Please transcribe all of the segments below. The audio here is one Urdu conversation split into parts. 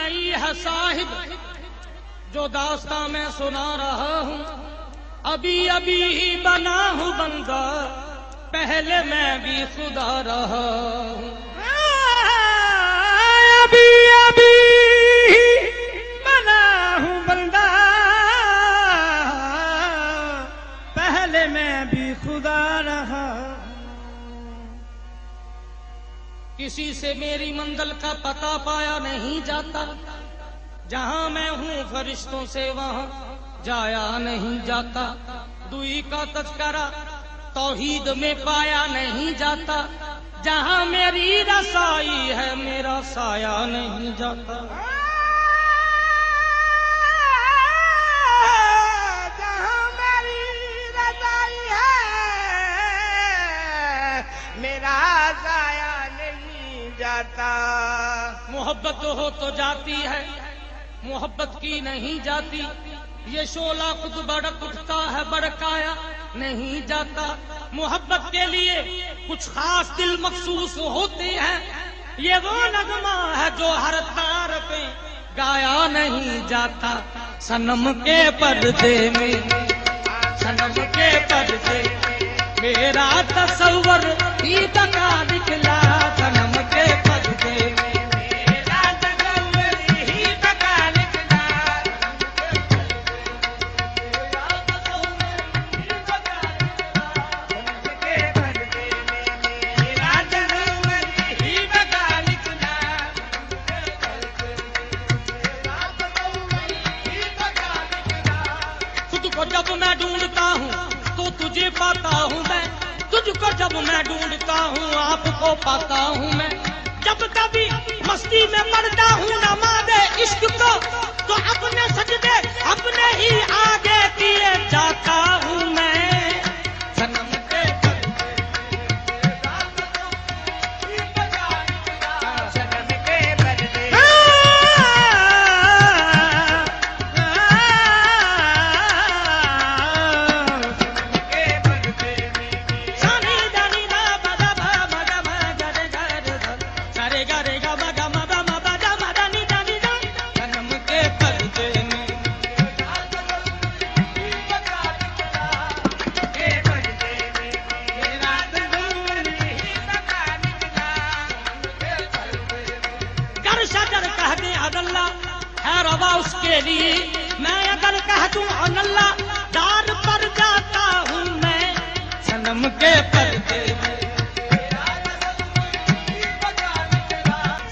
یہی ہے صاحب جو داستاں میں سنا رہا ہوں. ابھی ابھی ہی بنا ہوں بندہ، پہلے میں بھی خدا رہا ہوں. ابھی ابھی بنا ہوں بندہ، پہلے میں بھی خدا رہا. کسی سے میری منزل کا پتہ پایا نہیں جاتا، جہاں میں ہوں فرشتوں سے وہاں جایا نہیں جاتا. دوئی کا تذکرہ توحید میں پایا نہیں جاتا، جہاں میری رسائی ہے میرا سایہ نہیں جاتا. جہاں میری رسائی ہے میرا سایہ نہیں جاتا. محبت ہو تو جاتی ہے، محبت کی نہیں جاتی. یہ شعلہ خود بڑک اٹھتا ہے، بڑکایا نہیں جاتا. محبت کے لیے کچھ خاص دل مخصوص ہوتے ہیں. یہ وہ نغمہ ہے جو ہر تار پہ گایا نہیں جاتا. صنم کے پردے میں، صنم کے پردے میرا تصور عید کا نکلا. صنم کے پردے جب میں ڈھونڈتا ہوں تو تجھے پاتا ہوں میں. تجھ کو جب میں ڈھونڈتا ہوں آپ کو پاتا ہوں میں. جب کبھی مستی میں پڑھتا ہوں نماز عشق کو تو اپنے سجدے اپنے ہی آگے کیے جاتا ہوں میں. صنم کے اس کے لیے میں اگر کہہ دوں ان اللہ دار پر جاتا ہوں میں. صنم کے پردے میں،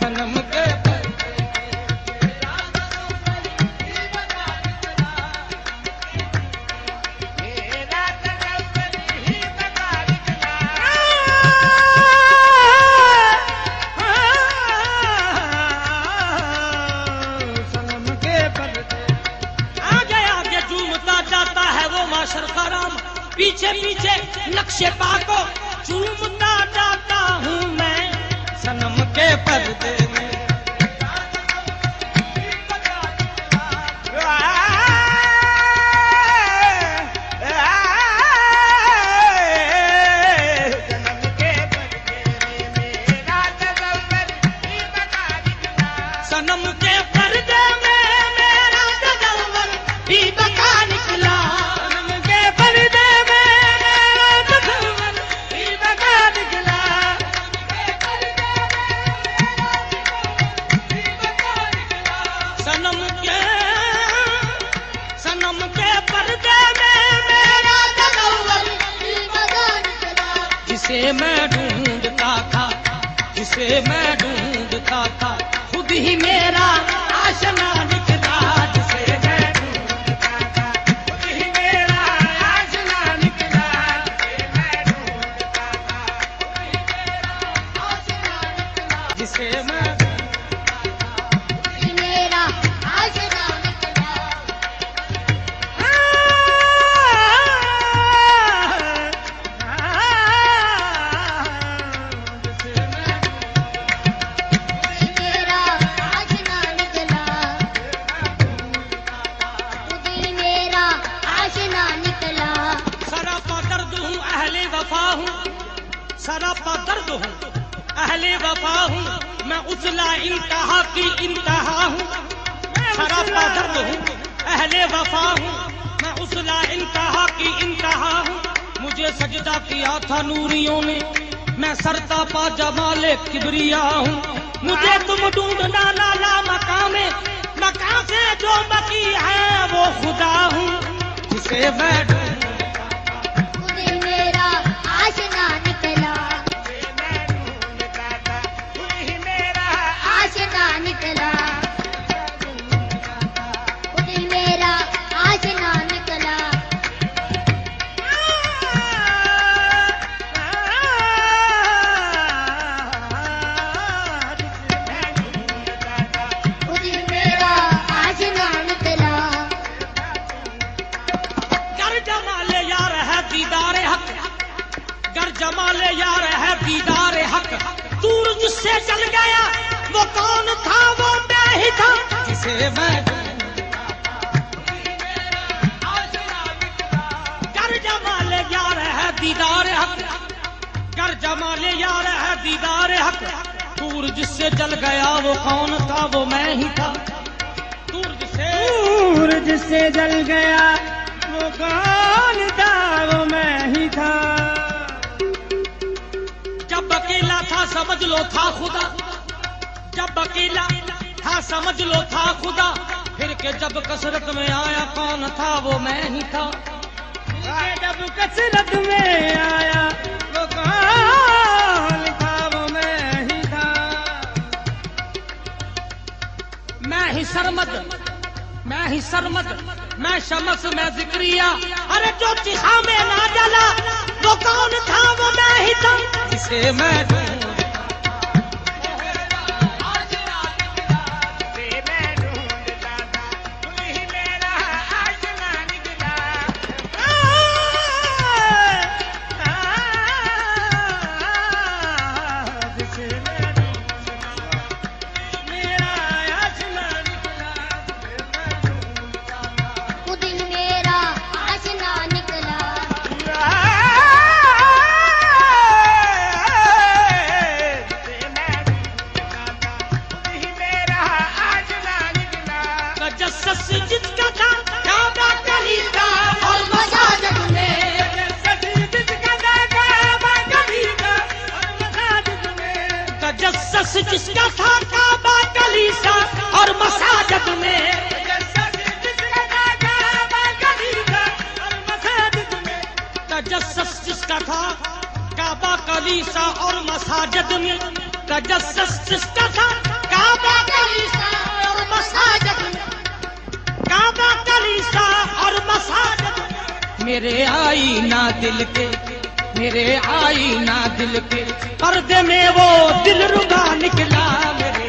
صنم کے شرخرام پیچھے پیچھے نقشے پا کو چومتا جاتا ہوں میں. صنم کے پردے میں صنم کے پردے میں میرا تصور بھی بکا نکلا. جسے میں ڈھونڈتا تھا، جسے میں ڈھونڈتا تھا خود ہی میرا آشنا نکلا. جسے میں ڈھونڈتا تھا خود ہی میرا آشنا نکلا. جسے میں سراپا درد ہوں، اہل وفا ہوں. میں اس لا انتہا کی انتہا ہوں، سراپا درد ہوں، اہل وفا ہوں، میں اس لا انتہا کی انتہا ہوں، مجھے سجدہ کیا تھا نوریوں نے، میں سرتا پا جمال کبریا ہوں، مجھے تم ڈھونڈنا لالا مقام مکان سے جو بقی ہے وہ خدا ہوں جسے میں خود میرا آشنا نکلا، آشنا نکلا، خود میرا آشنا نکلا، خود میرا آشنا نکلا، گر جمال یار ہے دیدار حق، گر جمال یار ہے دیدار حق، دور جس سے چل گیا وہ کون تھا، وہ میں ہی تھا جسے میں گر جمال یار ہے دیدار حق، گر جمال یار ہے دیدار حق، دور جس سے چل گیا وہ کون تھا، وہ میں ہی تھا، دور جس سے جل گیا وہ کون تھا، وہ میں ہی تھا، جب اکیلا تھا سمجھ لو تھا خدا، جب اکیلا تھا سمجھ لو تھا خدا، پھر کہ جب کثرت میں آیا کون تھا، وہ میں ہی تھا، جب کثرت میں آیا وہ کون تھا، وہ میں ہی تھا، میں ہی سرمد، میں ہی سرمد، میں شمس، میں ذکریہ، ارے جو چیخا میں نہ جلا وہ کون تھا، وہ میں ہی تھا جسے میں خود میرا آشنا نکلا، تجسس جس کا تھا کعبہ کلیسا اور مساجد میں، تجسس جس کا تھا کعبہ کلیسا اور مساجد میں، تجسس جس کا تھا کعبہ کلیسا اور مساجد میں، تجسس جس کا تھا کعبہ کلیسا اور مساجد میں، کعبہ کلیسا اور مساجد میں، میرے آئینہ دل کے، میرے آئینہ دل کے پردے میں وہ دل ربا نکلا، میرے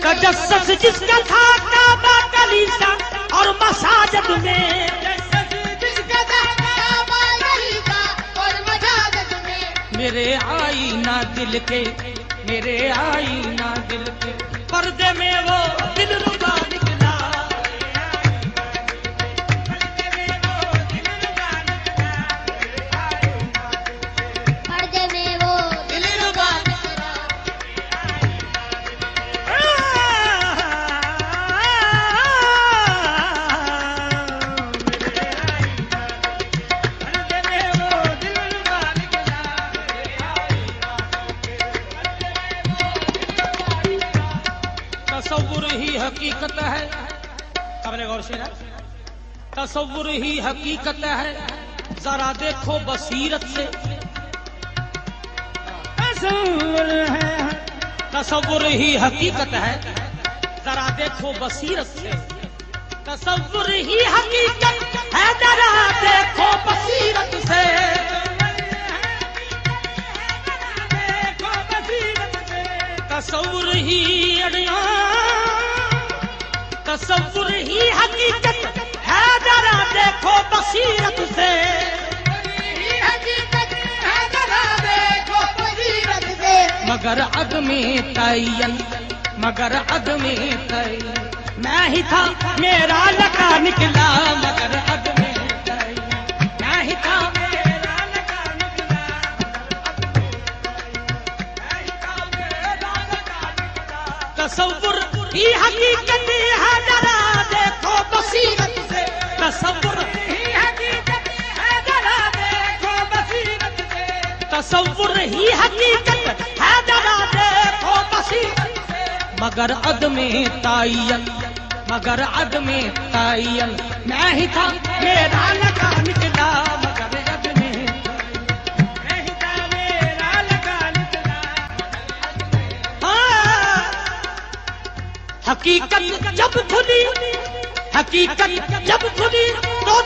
تجسس جس کا تھا کعبہ کلیسا اور مساجد میں، میرے آئینہ دل کے، میرے آئینہ دل کے پردے میں وہ دل ربا نکلا، پردے میں وہ دل ربا نکلا، تصور ہی حقیقت ہے، اپنے غور سے نا، تصور ہی حقیقت ہے، ذرا دیکھو بصیرت سے، تصور ہے، تصور ہی حقیقت ہے، ذرا دیکھو بصیرت سے، تصور ہی حقیقت ہے، ذرا دیکھو بصیرت سے، تصور ہی اڑیاں، تصور ہی حقیقت ہے، ذرا دیکھو بصیرت سے، مگر عدم تعین، مگر عدم تعین، میں ہی تھا میرا لگا نکلا، مگر عدم تعین، میں ہی تھا تصور ہی حقیقت ہے ذرا دیکھو بصیرت سے تصور ہی حقیقت ہے ذرا دیکھو بصیرت سے تصور ہی حقیقت ہے ذرا دیکھو بصیرت سے مگر عدم تعین مگر عدم تعین میں ہی تھا میرا لگا نکلا مگر عدم میں ہی تھا میرا لگا نکلا حقیقت جب کھلی حقیقت جب کھلی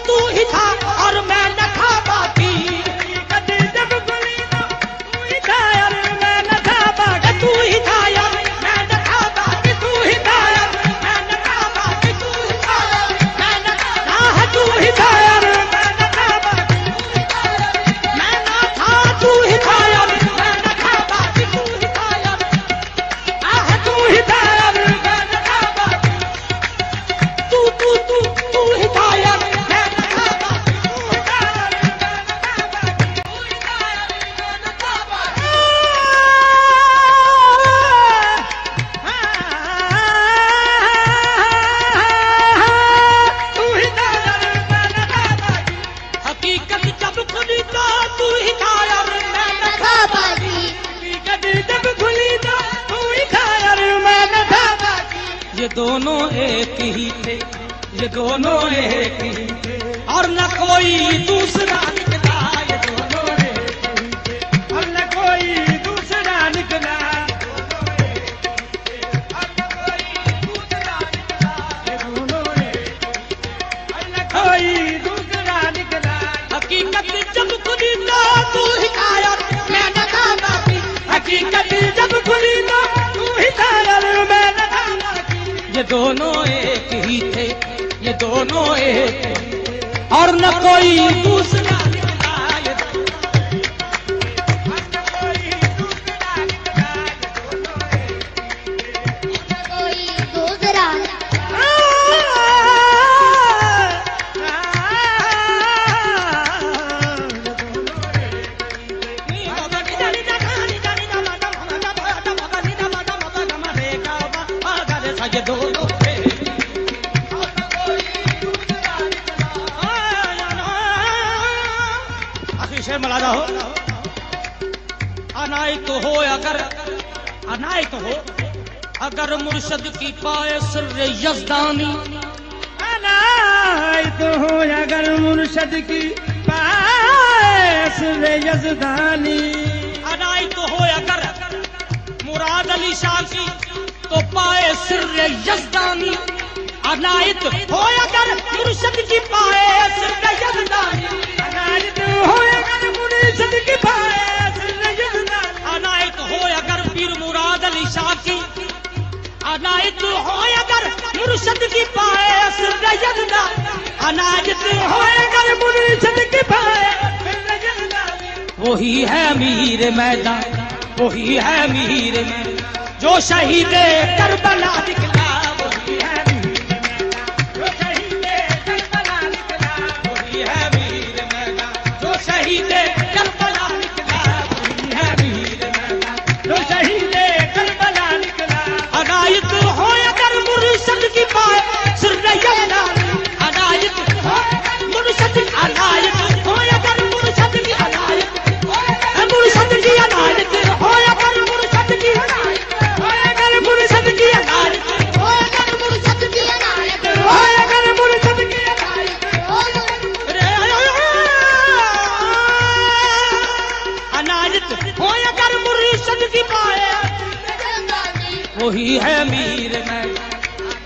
تو ہی تھا اور میں نہ تھا باقی حقیقت جب کھلی تو ہی تھا اور میں نہ تھا باقی تو ہی تھا یار میں نہ تھا باقی تو ہی تھا یار میں نہ تھا باقی تو ہی تھا یار میں نہ تھا تو ہی تھا یار میں نہ تھا باقی میں نہ تھا تو ہی تھا یار میں نہ تھا باقی تو ہی تھا یار تو ہی تھا یار میں نہ تھا باقی تو ہی تھا یار میں نہ تھا باقی تو ہی تھا یار میں نہ تھا باقی تو ہی تھا یار میں نہ تھا باقی تو ہی تھا یار میں نہ تھا باقی حقیقت جب کھلی تو ہی تھا یار میں نہ تھا باقی حقیقت جب کھلی تو ہی تھا یار میں نہ تھا باقی یہ دونوں ایک ہی تھے یہ دونوں ایک ہی تھے اور نہ کوئی دوسرا نکلا یہ دونوں ایک ہی تھے اور نہ کوئی دوسرا نکلا اور نہ کوئی دوسرا نکلا یہ دونوں ایک اور نہ کوئی دوسرا نکلا حقیقت جب کھلی تو ہی تھا یار میں نہ تھا باقی حقیقت جب کھلی تو ہی تھا یار میں نہ تھا باقی یہ دونوں ایک ہی تھے یہ دونوں ایک ہی تھے اور نہ کوئی دوسرا نکلا یہ اور نہ کوئی دوسرا نکلا یہ دونوں ایک ہی تھے کوئی دوسرا یہ دونوں آخری شعر ملادہ ہو عنایت ہو اگر مرشد کی پائے سر یزدانی عنایت ہو اگر مرشد کی پائے سر یزدانی عنایت ہو اگر مراد علی شاہ کی تو پائے سر یزدانی عنایت ہو اگر مرشد کی پائے سر یزدانی عنایت ہو اگر مرشد کی پائے سر یزدانی عنایت ہو اگر پیر مراد علی شاہ کی عنایت ہو اگر مرشد کی پائے سر یزدانی عنایت ہو اگر مرشد کی پائے سر یزدانی وہی ہے امیر میدان وہی ہے امیر میدان جو شہید کربلا نکلا وہی ہے امیر میدان جو شہید کربلا نکلا وہی ہے امیر میدان جو شہید کربلا نکلا وہی ہے امیر میدان جو شہید کربلا نکلا عنایت ہو اگر مرشد کی پائے سر یزدانی عنایت ہو مرشد عنایت ہو اگر مرشد کی عنایت مرشد کی عنایت ہو اگر مرشد کی عنایت مرشد کی عنایت ہو اگر مرشد کی عنایت ہو اگر مرشد کی عنایت ہو اگر مرشد کی پائے وہی ہے امیر میدان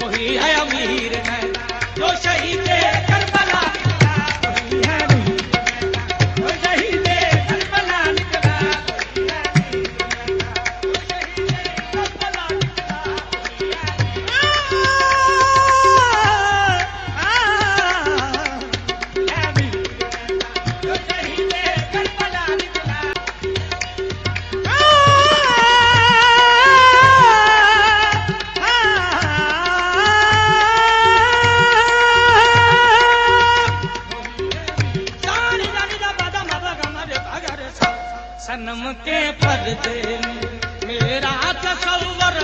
وہی ہے امیر میدان جو شہید کربلا نکلا وہی ہے امیر میدان جو شہید کربلا نکلا وہی ہے امیر میدان جو شہید کربلا نکلا وہی ہے امیر میدان جو شہید کربلا نکلا صنم کے پردے میں میرا تصور